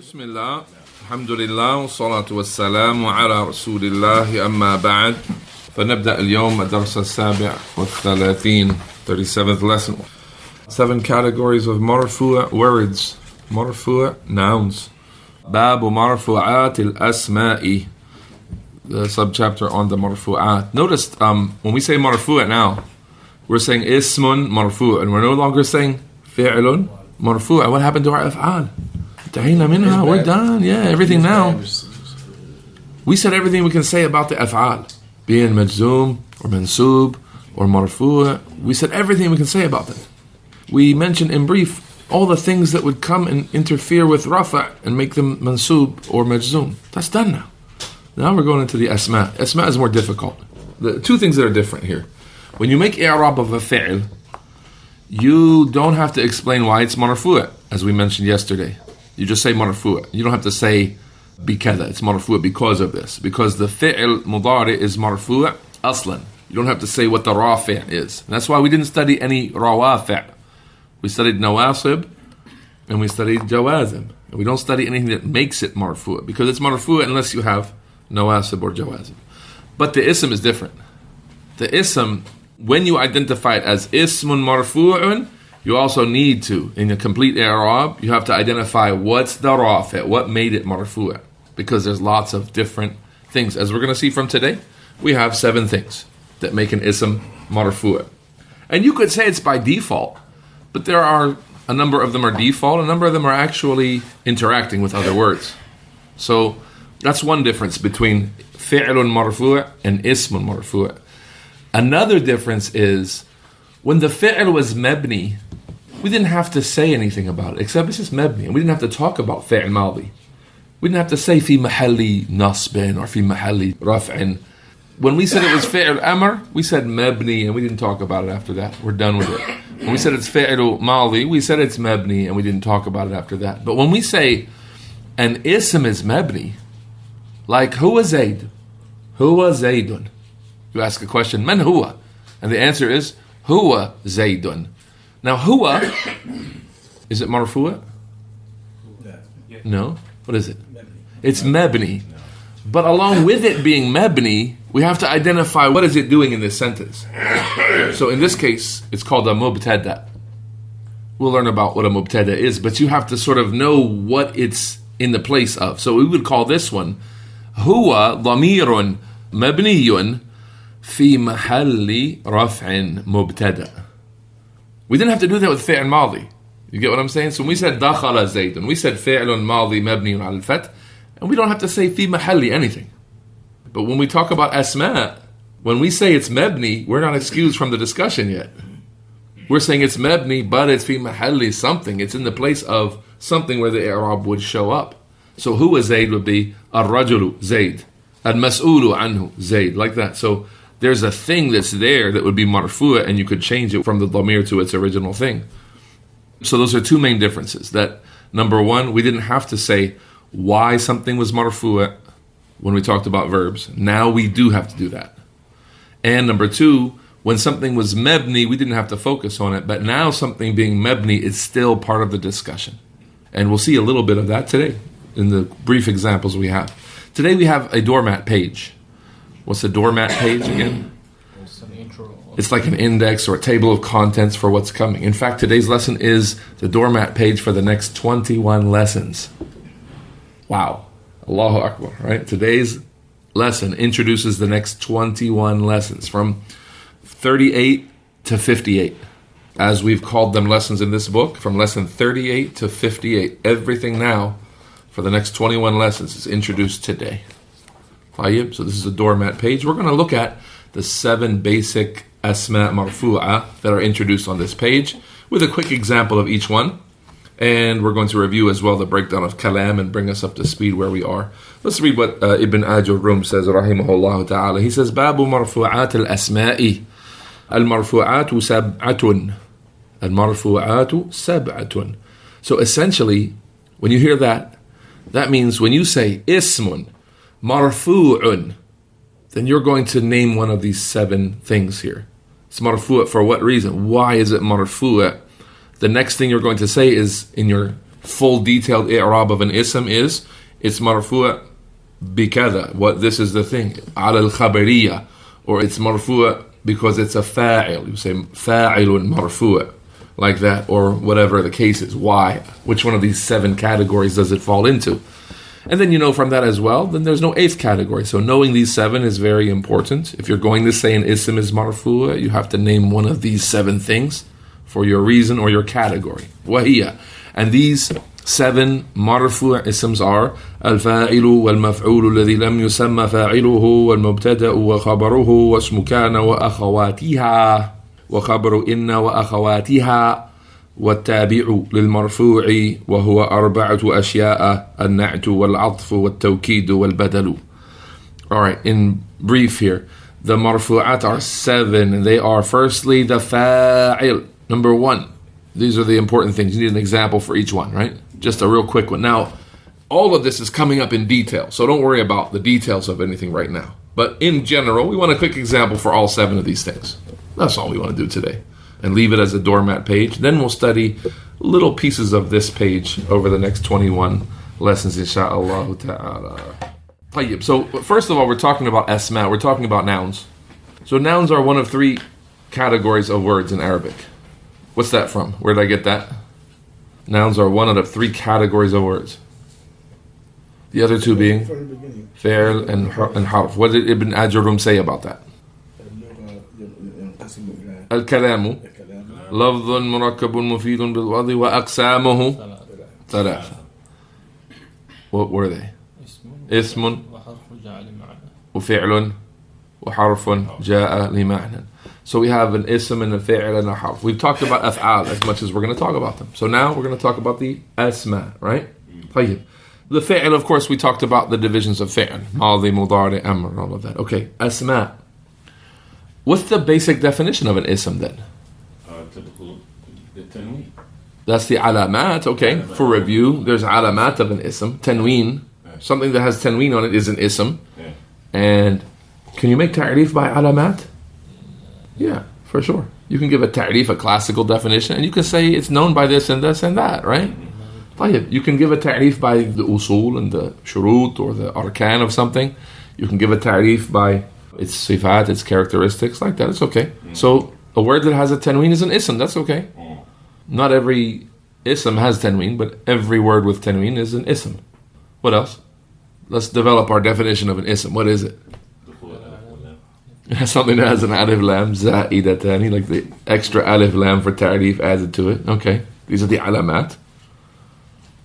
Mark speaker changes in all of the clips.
Speaker 1: بسم الله الحمد لله والصلاة والسلام على رسول الله أما بعد فنبدأ اليوم الدرس السابع والثلاثين 37th lesson. 7 categories of Marfoo words. Marfoo nouns. باب مرفوعات الأسماء, the subchapter on the marfu'at. Notice when we say marfu' now, we're saying ismun marfu' and we're no longer saying fi'lun marfu'. What happened to our af'al? We're done. Yeah, everything now. We said everything we can say about the af'al, being majzoom or mansoob or marfu'. We said everything we can say about them. We mentioned in brief all the things that would come and interfere with rafa' and make them mansoob or majzoom. That's done now. Now we're going into the asma. Asma is more difficult. The two things that are different here. When you make i'rab of a fi'l, you don't have to explain why it's marfu', as we mentioned yesterday. You just say marfu'. You don't have to say bikada. It's marfu' because of this. Because the fi'l mudari is marfu' aslan. You don't have to say what the rafi' is. And that's why we didn't study any rawafi'. We studied nawasib and we studied jawazim. And we don't study anything that makes it marfu', because it's marfu' unless you have nawasib or jawazim. But the ism is different. The ism, when you identify it as ismun marfu'un, you also need to, in a complete i'rab, you have to identify what's the rafi', what made it marfu', because there's lots of different things. As we're going to see from today, we have 7 things that make an ism marfu'. And you could say it's by default, but there are a number of them are default, a number of them are actually interacting with other words. So that's one difference between fi'lun marfu' and ismun marfu'. Another difference is when the fi'l was mabni, we didn't have to say anything about it, except it's just mabni, and we didn't have to talk about fi'l madi. We didn't have to say fi mahalli nasbin or fi mahalli raf'in. When we said it was fi'l amr, we said mabni, and we didn't talk about it after that. We're done with it. When we said it's fi'l madi, we said it's mabni, and we didn't talk about it after that. But when we say an ism is mabni, like huwa Zayd, huwa Zaydun, you ask a question, man huwa? And the answer is huwa Zaydun. Now huwa, is it marfu'? No. What is it? It's mabni. But along with it being mabni, we have to identify what is it doing in this sentence. So in this case, it's called a mubtada. We'll learn about what a mubtada is, but you have to sort of know what it's in the place of. So we would call this one huwa dhamirun mabniyun fi mahalli raf'in mubtada. We didn't have to do that with fi'l madi. You get what I'm saying? So when we said dakhala Zaydun, we said fi'lun madi mabniyun al fath, and we don't have to say fi mahalli anything. But when we talk about asma, when we say it's mabni, we're not excused from the discussion yet. We're saying it's mabni, but it's fi mahalli something. It's in the place of something where the i'rab would show up. So huwa Zayd would be ar-rajulu Zayd, al-mas'ulu anhu Zayd, like that. So there's a thing that's there that would be marfu', and you could change it from the dhamir to its original thing. So those are 2 main differences. That number 1, we didn't have to say why something was marfu' when we talked about verbs. Now we do have to do that. And number 2, when something was mabni, we didn't have to focus on it. But now something being mabni is still part of the discussion. And we'll see a little bit of that today in the brief examples we have. Today we have a doormat page. What's a doormat page again? It's like an index or a table of contents for what's coming. In fact, today's lesson is the doormat page for the next 21 lessons. Wow. Allahu Akbar, right? Today's lesson introduces the next 21 lessons from 38 to 58. As we've called them lessons in this book, from lesson 38 to 58. Everything now for the next 21 lessons is introduced today. So this is a doormat page. We're going to look at the 7 basic asma marfu'a that are introduced on this page with a quick example of each one. And we're going to review as well the breakdown of kalam and bring us up to speed where we are. Let's read what Ibn Ajurrum says, rahimahullah ta'ala. He says, Babu marfu'at al-asma'i. Al-marfu'atu sab'atun. Al-marfu'atu sab'atun. So essentially, when you hear that, that means when you say ismun marfu'un, then you're going to name one of these 7 things here. It's marfu' for what reason? Why is it marfu'? The next thing you're going to say is in your full detailed i'rab of an ism is, it's marfu' bikada. What, this is the thing. Ala al-khabariyya. Or it's marfu' because it's a fa'il. You say fa'ilun marfu'. Like that, or whatever the case is. Why? Which one of these 7 categories does it fall into? And then you know from that as well, then there's no 8th category. So knowing these 7 is very important. If you're going to say an ism is marfu', you have to name one of these 7 things for your reason or your category. Wahiya. And these 7 marfu' isms are al-fa'ilu wal-maf'ulu alladhi lam yusamma fa'iluhu wal-mubtada'u wa khabaruhu wa ismu kana wa akhawatiha وخبر إن وأخواتها والتابع للمرفوع وهو 4 أشياء النعت والعطف والتوكيد والبدل. Alright, in brief here, the marfu'at are 7, and they are firstly the fa'il. Number 1. These are the important things. You need an example for each one, right? Just a real quick one. Now, all of this is coming up in detail, so don't worry about the details of anything right now. But in general, we want a quick example for all 7 of these things. That's all we want to do today. And leave it as a doormat page. Then we'll study little pieces of this page over the next 21 lessons, insha'Allah ta'ala. So first of all, we're talking about asma. We're talking about nouns. So nouns are one of 3 categories of words in Arabic. What's that from? Where did I get that? Nouns are one out of 3 categories of words. The other 2 being fi'l and harf. What did Ibn Ajarum say about that? الكلام لفظ مركب مفيد بالوضع وأقسامه 3. What were they? اسم وفعل وحرف جاء لمعنى. So we have an ism and a fi'l and a harf. We've talked about af'al as much as we're going to talk about them. So now we're going to talk about the asma, right? طيب. The fi'l, of course, we talked about the divisions of fi'l. ماضي مضارع أمر, all of that. Okay, asma. What's the basic definition of an ism then? That's the alamat, okay. For review, there's alamat of an ism. Tanween, something that has tanween on it is an ism. And can you make ta'rif by alamat? Yeah, for sure. You can give a ta'rif, a classical definition, and you can say it's known by this and this and that, right? You can give a ta'rif by the usul and the shurut or the arkan of something. You can give a ta'rif by its sifat, its characteristics, like that. It's okay. So a word that has a tanween is an ism. That's okay. Not every ism has tanween, but every word with tanween is an ism. What else? Let's develop our definition of an ism. What is it? Something that has an alif lam za'idatani, like the extra alif lam for ta'rif added to it. Okay. These are the alamat.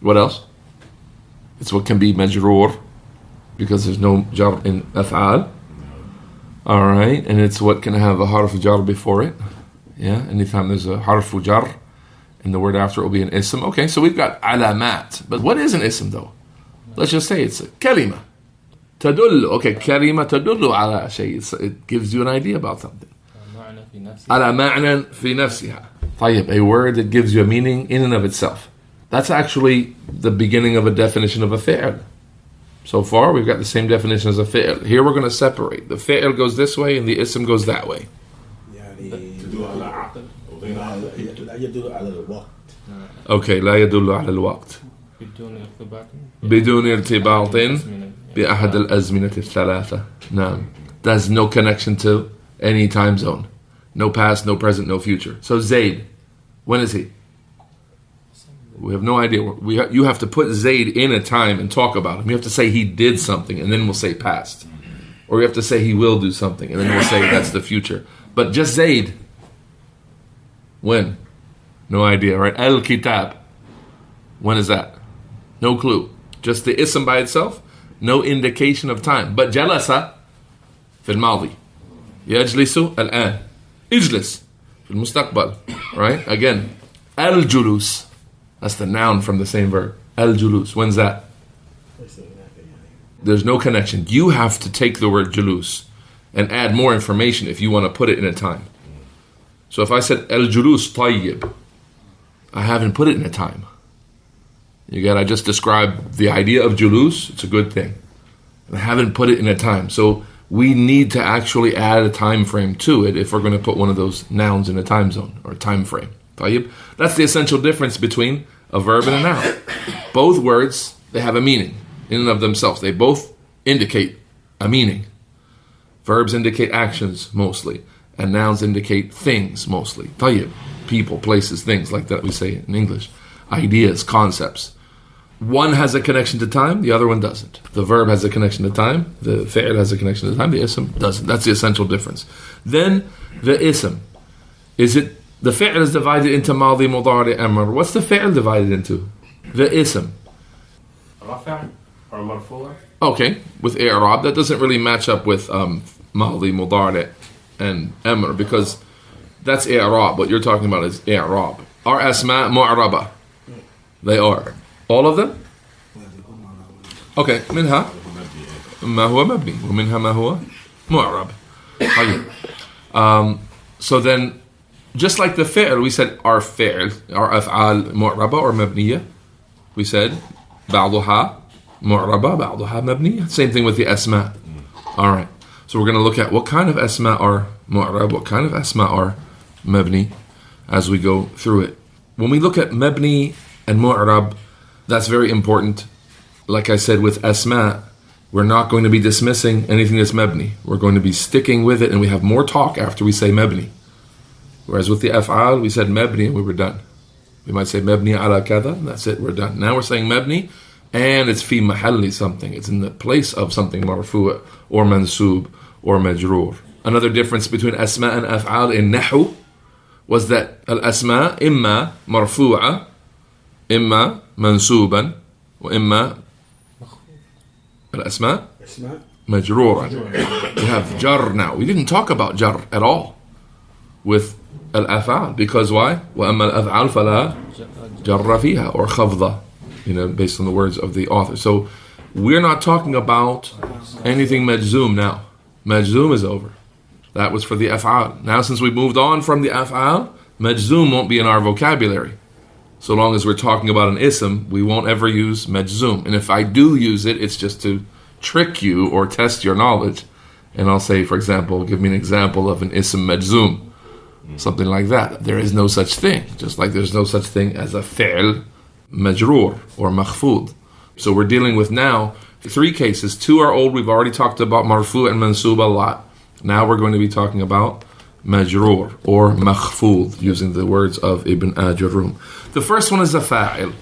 Speaker 1: What else? It's what can be majroor, because there's no jar in af'al. Alright, and it's what can have a harf jar before it. Yeah, anytime there's a harf jar and the word after it will be an ism. Okay, so we've got alamat. But what is an ism though? Let's just say it's a kalima. Tadullu. Okay, kalima tadullu ala shay. It gives you an idea about something. Ala ma'nan fi nafsiha. طيب, a word that gives you a meaning in and of itself. That's actually the beginning of a definition of a fi'l. So far, we've got the same definition as a fi'l. Here we're going to separate. The fi'l goes this way and the ism goes that way. Okay, لا يدل على الوقت بدون ارتباط بأحد الأزمنة الثلاثة. نعم. There's no connection to any time zone. No past, no present, no future. So Zayd, when is he? We have no idea. You have to put Zayd in a time and talk about him. You have to say he did something, and then we'll say past. Or you have to say he will do something, and then we'll say that's the future. But just Zayd, when? No idea, right? Al-Kitab, when is that? No clue. Just the ism by itself, no indication of time. But Jalasa, في الماضي. يجلس الآن. اجلس في المستقبل. Right? Again, Al-Julus. That's the noun from the same verb. Al-Julus. When's that? There's no connection. You have to take the word julus and add more information if you want to put it in a time. So if I said Al-Julus tayyib, I haven't put it in a time. You get, I just described the idea of julus. It's a good thing. I haven't put it in a time. So we need to actually add a time frame to it if we're going to put one of those nouns in a time zone or a time frame. Tayyib. That's the essential difference between A verb and a noun. Both words, they have a meaning in and of themselves. They both indicate a meaning. Verbs indicate actions mostly, and nouns indicate things mostly. طيب, people, places, things like that we say in English. Ideas, concepts. One has a connection to time, the other one doesn't. The verb has a connection to time, the fi'l has a connection to time, the ism doesn't. That's the essential difference. Then the ism. Is it, the fi'l is divided into madi, mudari, amr. What's the fi'l divided into? The ism.
Speaker 2: Rafa' or marfoo'?
Speaker 1: Okay, with i'rab, that doesn't really match up with madi, mudari, and amr, because that's i'rab. What you're talking about is i'rab. Are asma mu'raba? They are. All of them? Okay, منها ما هو مبني ومنها ما هو معرب. So then, just like the fi'l, we said our fi'l, our af'al mu'raba or mabniya. We said بعضها معربة بعضها مبنية. Same thing with the asma. All right. So we're going to look at what kind of asma are mu'rab, what kind of asma are mabni as we go through it. When we look at mabni and mu'rab, that's very important. Like I said, with asma, we're not going to be dismissing anything that's mabni. We're going to be sticking with it, and we have more talk after we say mabni. Whereas with the af'al, we said mabni and we were done. We might say mabni ala kada, and that's it, we're done. Now we're saying mabni, and it's fi mahalli something. It's in the place of something marfu' or mansub or majroor. Another difference between asma and af'al in nahu was that al-asma imma marfu'a, imma منصوبا وإما الأسماء مجرورا. We have jar now. We didn't talk about jar at all with الأفعال, because why? وأما الأفعال فلا جر فيها, or خفضة, based on the words of the author. So we're not talking about anything majzoom now. Majzoom is over. That was for the af'al. Now since we moved on from the af'al, majzoom won't be in our vocabulary. So long as we're talking about an ism, we won't ever use majzoom. And if I do use it, it's just to trick you or test your knowledge. And I'll say, for example, give me an example of an ism majzoom. Something like that. There is no such thing. Just like there's no such thing as a fi'l majroor or makhfud. So we're dealing with now 3 cases. 2 are old. We've already talked about marfu' and mansub a lot. Now we're going to be talking about majroor or makhfud, using the words of Ibn Ajarum. The first one is a fa'il.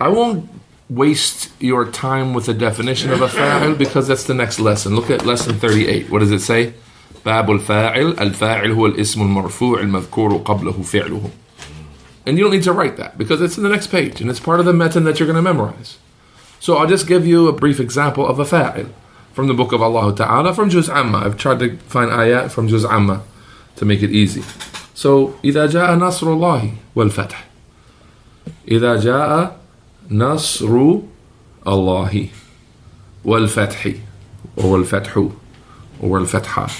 Speaker 1: I won't waste your time with the definition of a fa'il, because that's the next lesson. Look at lesson 38. What does it say? باب الفاعل الفاعل هو الاسم المرفوع المذكور قبله فعله. And you don't need to write that, because it's in the next page and it's part of the matan that you're going to memorize. So I'll just give you a brief example of a fa'il from the book of Allah Ta'ala, from Juz Amma. I've tried to find ayat from Juz Amma to make it easy. So إذا جاء نصر الله والفتح. إذا جاء نصر الله والفتح والفتح والفتح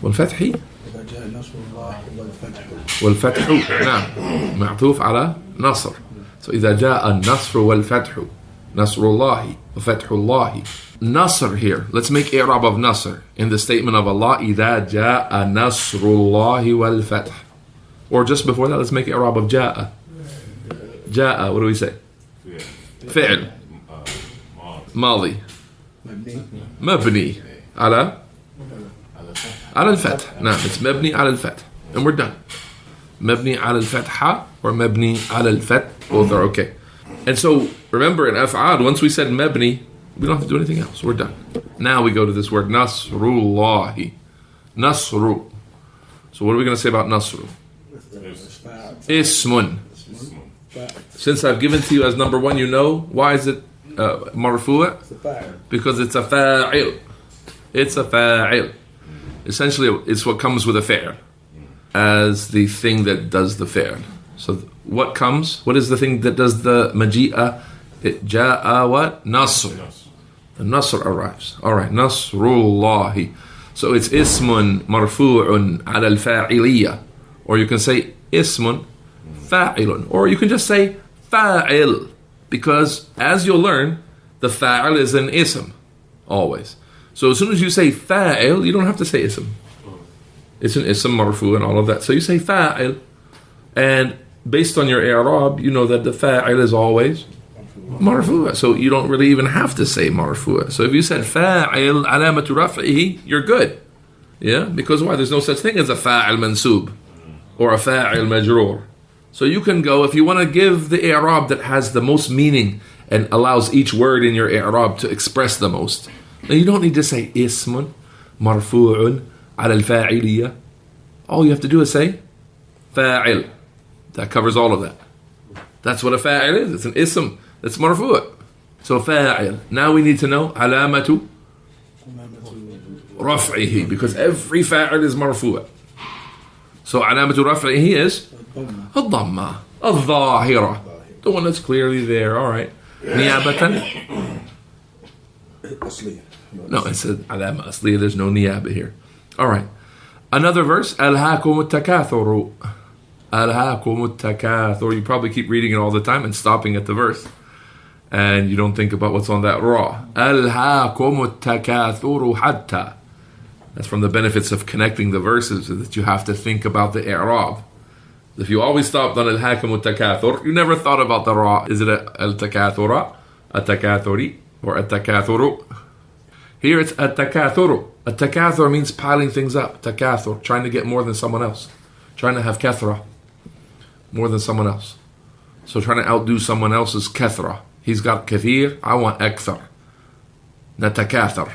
Speaker 1: والفتح
Speaker 3: إذا جاء نصر الله والفتح
Speaker 1: والفتح نعم معطوف على نصر. So إذا جاء النصر والفتح نصر الله وفتح الله. Nasr here. Let's make i'rab of Nasr in the statement of Allah. إذا جاء نصر الله والفتح. Or just before that, let's make i'rab of جاء. جاء. What do we say? فعل. ماضي. مبني. على الفتح. نعم, it's مبني على الفتح. And we're done. مبني على الفتحة or مبني على الفتح. Both are okay. And so remember in af'al, once we said mabni, we don't have to do anything else. We're done. Now we go to this word Nasrullahi. Nasru. So what are we going to say about Nasru? Ismun. Since I've given to you as number 1, you know. Why is it marfu'? Because it's a fa'il. It's a fa'il. Essentially, it's what comes with a fi'l as the thing that does the fi'l. So what comes? What is the thing that does the maji'a? It ja'a what? Nasr. The Nasr arrives. Alright, Nasrullahi. So it's ismun marfu'un ala al-fa'iliyya. Or you can say ismun fa'ilun. Or you can just say fa'il. Because as you'll learn, the fa'il is an ism. Always. So as soon as you say fa'il, you don't have to say ism. It's an ism marfu' and all of that. So you say fa'il. And based on your i'rab, you know that the fa'il is always marfu'a. So you don't really even have to say marfu'a. So if you said fa'il alamatu raf'ihi, you're good. Yeah? Because why? There's no such thing as a fa'il mansub or a fa'il majroor. So you can go, if you want to give the i'rab that has the most meaning and allows each word in your i'rab to express the most, then you don't need to say ismun marfu'un ala al-fa'iliyya. All you have to do is say fa'il. That covers all of that. That's what a fa'il is. It's an ism. It's marfu'. So fa'il. Now we need to know alamatu raf'ihi, because every fa'il is marfu'. So alamatu raf'ihi is الضمة الظاهرة, the one that's clearly there. All right. نيابة. No, it said علامة أصلية. There's no niyaba here. All right. Another verse. ألهاكم التكاثر. ألهاكم التكاثر. You probably keep reading it all the time and stopping at the verse, and you don't think about what's on that raw. ألهاكم التكاثر حتى. That's from the benefits of connecting the verses, that you have to think about the i'rab. If you always stopped on al-hakim al-takathur, you never thought about the ra. Is it al-takathura, al-takathuri, or al-takathuru? Here it's al-takathuru. Al-takathur means piling things up. Takathur, trying to get more than someone else. Trying to have kathra, more than someone else. So trying to outdo someone else's kathra. He's got kathir, I want akthar. Natakathar.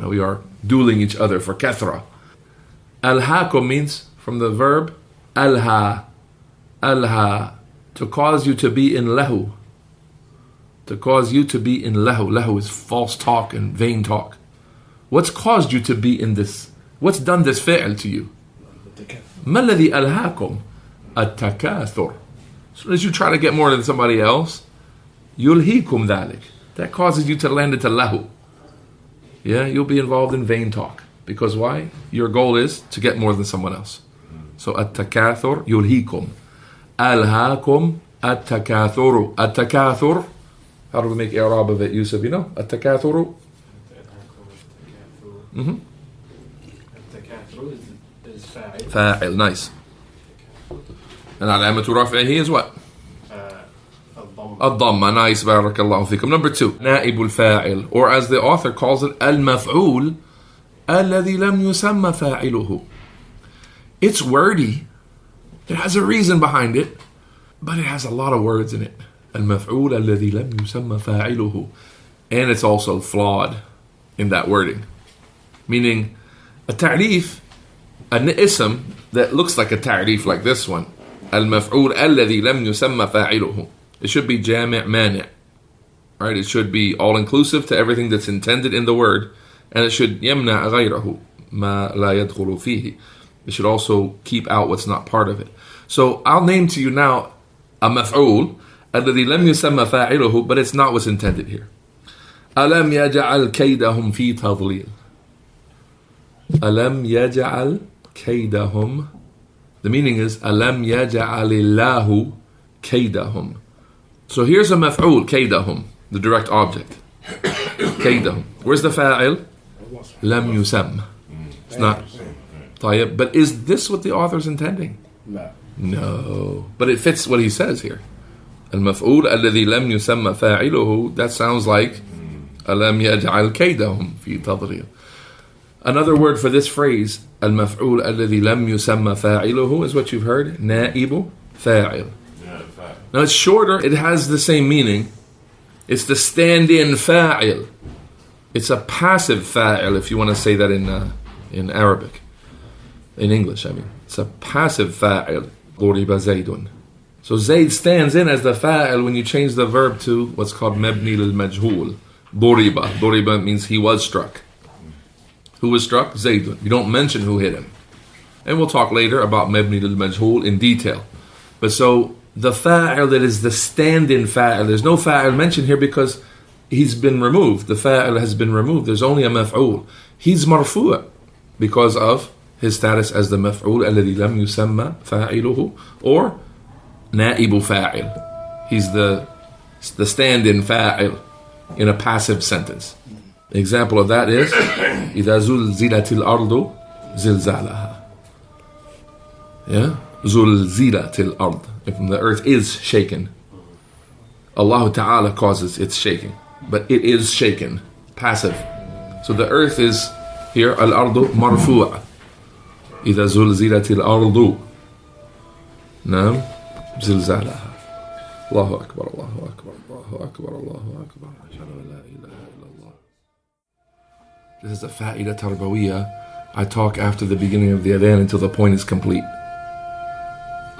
Speaker 1: We are dueling each other for kathra. Al-hakum means, from the verb, alha, alha, to cause you to be in lahu. To cause you to be in lahu. Lahu is false talk and vain talk. What's caused you to be in this? What's done this fi'l to you? ما الذي ألهاكم التكاثر. As soon as you try to get more than somebody else, يلهيكم ذلك. That causes you to land into lahu. Yeah, you'll be involved in vain talk. Because why? Your goal is to get more than someone else. So التكاثر يلهيكم. ألهاكم التكاثر. التكاثر. How do we make i'rab of it, Yusuf? You know? التكاثر.
Speaker 2: التكاثر is fa'il.
Speaker 1: Fa'il, nice. And علامة رفعه is what? الضمة, nice, بارك الله فيكم. Number 2, نائب الفاعل, or as the author calls it, المفعول الذي لم يسمى فاعله. It's wordy. It has a reason behind it, but it has a lot of words in it. المفعول الذي لم يسمى فاعله. And it's also flawed in that wording. Meaning, a ta'rif, an ism that looks like a ta'rif like this one. المفعول الذي لم يسمى فاعله. It should be jami' mani'. Right? It should be all-inclusive to everything that's intended in the word. And it should يمنع غيره ما لا يدخل فيه. It should also keep out what's not part of it. So I'll name to you now a maf'ul الذي لم يسمى فاعله, but it's not what's intended here. ألم يجعل كيدهم في تضليل. ألم يجعل كيدهم. The meaning is ألم يجعل الله كيدهم. So here's a maf'ul, كيدهم, the direct object. كيدهم. Where's the fa'il? لم يسمى. It's not. طيب. But is this what the author's intending? No. But it fits what he says here. المفعول الذي لم يسمى فاعله. That sounds like ألم يجعل كيدهم في تضليل. Another word for this phrase, المفعول الذي لم يسمى فاعله, is what you've heard, نائب فاعل. Now it's shorter, it has the same meaning. It's the stand-in fa'il. It's a passive fa'il, if you want to say that in Arabic. In English, I mean. It's a passive fa'il. ضُرِبَ زَيْدٌ. So Zayd stands in as the fa'il when you change the verb to what's called mabni lil-majhul. ضُرِبَ. ضُرِبَ means he was struck. Who was struck? Zaydun. You don't mention who hit him. And we'll talk later about mabni lil-majhul in detail. But so the fa'il that is the stand-in fa'il, there's no fa'il mentioned here because he's been removed. The fa'il has been removed. There's only a maf'ul. He's marfu' because of his status as the maf'ul الذي لم يسمى فاعله, or نائب فاعل. He's the stand-in fa'il in a passive sentence. The example of that is إذا زلزلت الأرض زلزالها. Yeah? زلزلت الأرض. If the earth is shaken. Allah Ta'ala causes its shaking. But it is shaken. Passive. So the earth is here, al-ardu marfu'a. إذا زلزلت الأرض نعم زلزالها الله أكبر الله أكبر الله أكبر الله أكبر أشهد أن لا إله إلا الله. This is a fa'ida tarbawiyya. I talk after the beginning of the adhan until the point is complete.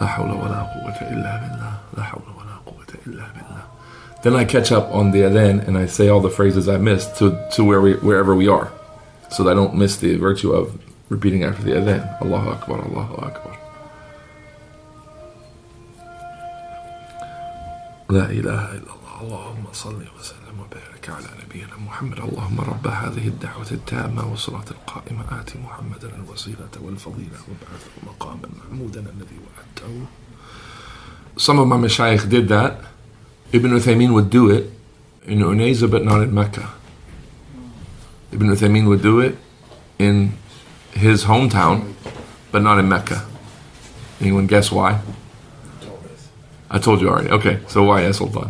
Speaker 1: لا حول ولا قوة إلا بالله لا حول ولا قوة إلا بالله. Then I catch up on the adhan and I say all the phrases I missed to wherever we are, so that I don't miss the virtue of repeating after the adhan. Allahu Akbar, Allahu Akbar. La ilaha illallah. Allahumma salli wa sallim wa barik ala nabiyyina Muhammad. Allahumma rabba hadhihi ad-da'wati at-tamma wa salati al-qa'ima ati Muhammadan al-wasilata wal-fadila wa ba'athu maqaman mahmudan alladhi wa'adtahu. Some of my mashayikh did that. Ibn Uthaymeen would do it in Unayza but not in Mecca. Ibn Uthaymeen would do it in his hometown, but not in Mecca. Anyone guess why? I told you already. Okay, so why, Ya Sultan?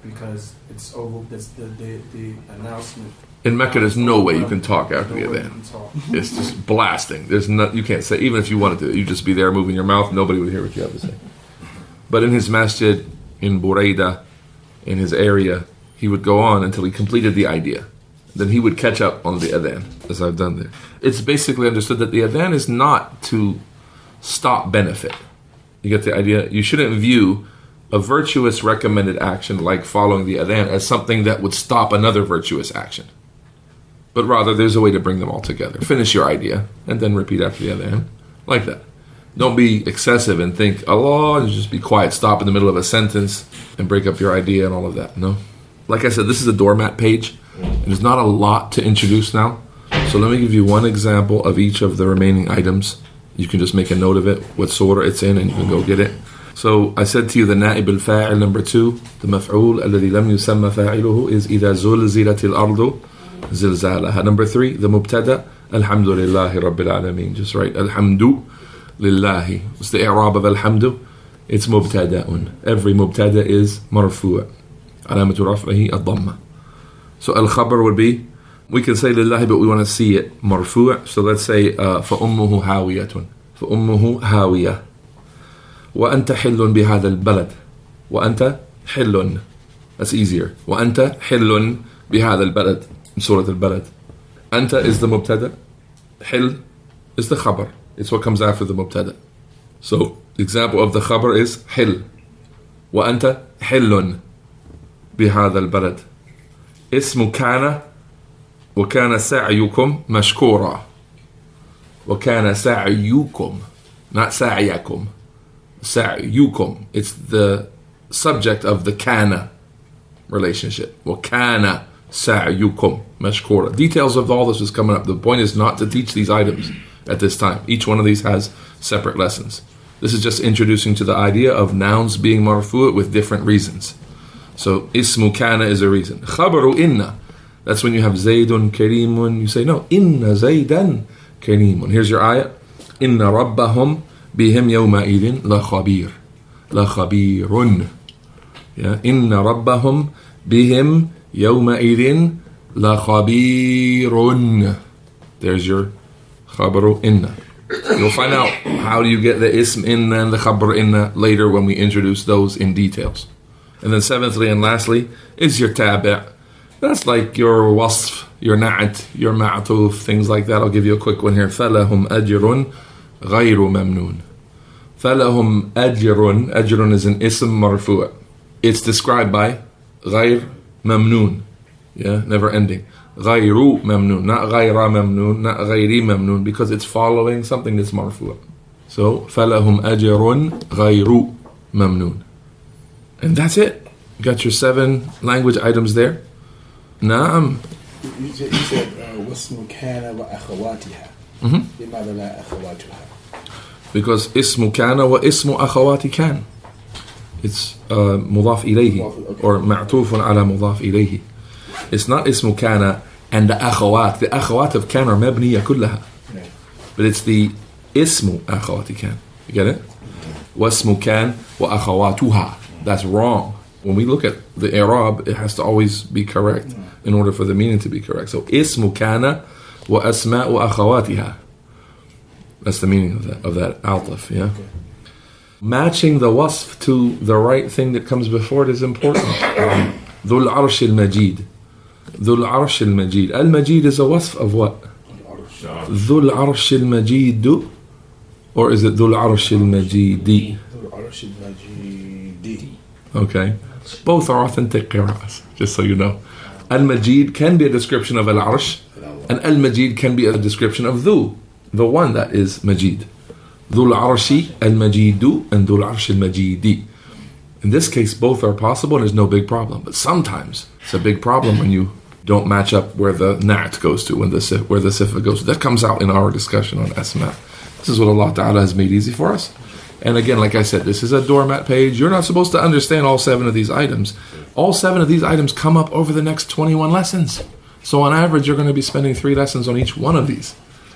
Speaker 3: Because it's over. That's the announcement.
Speaker 1: In Mecca, there's no way you can talk after the adhan. It's just blasting. There's not. You can't say, even if you wanted to, you'd just be there moving your mouth. Nobody would hear what you have to say. But in his masjid, in Buraida, in his area, he would go on until he completed the idea. Then he would catch up on the adhan, as I've done there. It's basically understood that the adhan is not to stop benefit. You get the idea? You shouldn't view a virtuous recommended action like following the adhan as something that would stop another virtuous action. But rather, there's a way to bring them all together. Finish your idea, and then repeat after the adhan, like that. Don't be excessive and think, Allah, and just be quiet, stop in the middle of a sentence, and break up your idea and all of that. No. Like I said, this is a doormat page. And there's not a lot to introduce now. So let me give you one example of each of the remaining items. You can just make a note of it, what surah it's in, and you can go get it. So I said to you the na'ib al-fa'il number 2, the maf'ul alladhi lam yusamma fa'iluhu is إذا زلزلت الأرض زلزالها. Number 3, the mubtada, alhamdulillahi rabbil alameen. Just write alhamdu lillahi. What's the i'rab of alhamdu? It's mubtada'un. Every mubtada is marfu'. Alamatu raf'ihi ad-dhamma. So al-khabar would be, we can say lillahi, but we want to see it marfu'. So let's say فَأُمُّهُ هَاوِيَةٌ فَأُمُّهُ هَاوِيَةٌ وَأَنْتَ حِلٌّ بِهَذَا الْبَلَدِ وَأَنْتَ حِلٌّ. That's easier. وَأَنْتَ حِلٌّ بِهَذَا الْبَلَدِ in Surah Al-Balad. Anta is the mubtada. Hil is the khabar. It's what comes after the mubtada. So the example of the khabar is hil. وَأَنْتَ حِلٌّ بِهَذَا الْبَلَدِ. اسم كان وكان سعيكم مشكورا. وكان سعيكم, not سعيكم. سعيكم. It's the subject of the kana relationship. وكان سعيكم مشكورا. Details of all this is coming up. The point is not to teach these items at this time. Each one of these has separate lessons. This is just introducing to the idea of nouns being marfu' with different reasons. So ismu kana is a reason. Khabaru inna, that's when you have Zaydun Kareemun. You say no, inna Zaydan Kareemun. Here's your ayah. Inna rabbahum bihim yawma idin la khabir. La khabirun. Yeah. Inna rabbahum bihim yawma idin la khabirun. There's your khabaru inna. You'll find out how do you get the ism inna and the khabar inna later when we introduce those in details. And then seventhly and lastly is your tabi'. That's like your wasf, your na'at, your ma'atuf, things like that. I'll give you a quick one here. فَلَهُمْ أَجْرٌ غَيْرُ مَمْنُونَ. فَلَهُمْ أَجْرٌ. Ajrun is an ism marfu'. It's described by غَيْر مَمْنُون. Yeah, never ending. غَيْرُ مَمْنُون. Not غَيْرَ مَمْنُون, not غَيْرِ مَمْنُون, because it's following something that's marfu'. So, فَلَهُمْ أَجْرٌ غَيْرُ مَمْنُون. And that's it. You got your 7 language items there. Naam.
Speaker 3: You said واسم كان وأخواتها. لماذا لا أخواتها?
Speaker 1: Because اسم كان واسم أخوات كان. It's مضاف إليه or معطوف على مضاف إليه. It's not اسم كان and the أخوات. The أخوات of كان are مبنية كلها. But it's the اسم أخوات كان. You get it? واسم كان وأخواتها. That's wrong. When we look at the i'rab, it has to always be correct in order for the meaning to be correct. So اسم كان وأسماء أخواتها. That's the meaning of that altaf, yeah?
Speaker 3: Okay.
Speaker 1: Matching the wasf to the right thing that comes before it is important. ذو العرش المجيد. ذو العرش المجيد. Al-Majid is a wasf of what? ذو العرش المجيد. Or is it ذو العرش المجيد? Okay. Both are authentic qira'as, just so you know. Al-Majid can be a description of Al-Arsh, and Al-Majid can be a description of Dhu, the one that is Majid. Dhul Arshi Al-Majidu and Dhul Arsh Al-Majidi. In this case, both are possible and there's no big problem. But sometimes it's a big problem when you don't match up where the na'at goes to, where the sifa goes to. That comes out in our discussion on Asma. This is what Allah Ta'ala has made easy for us. And again, like I said, this is a doormat page. You're not supposed to understand all 7 of these items. All 7 of these items come up over the next 21 lessons. So on average, you're going to be spending 3 lessons on each one of these.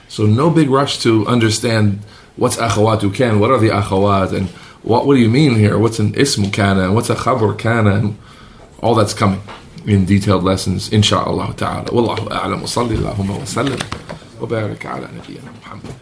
Speaker 1: So no big rush to understand what's akhawatu kan, what are the akhawat, and what do you mean here? What's an ismu kana, and what's a khabar kana, and all that's coming in detailed lessons, insha'Allah ta'ala. Wallahu a'lam wa salli Allahumma wa sallim wa barik ala nabiyyina Muhammad.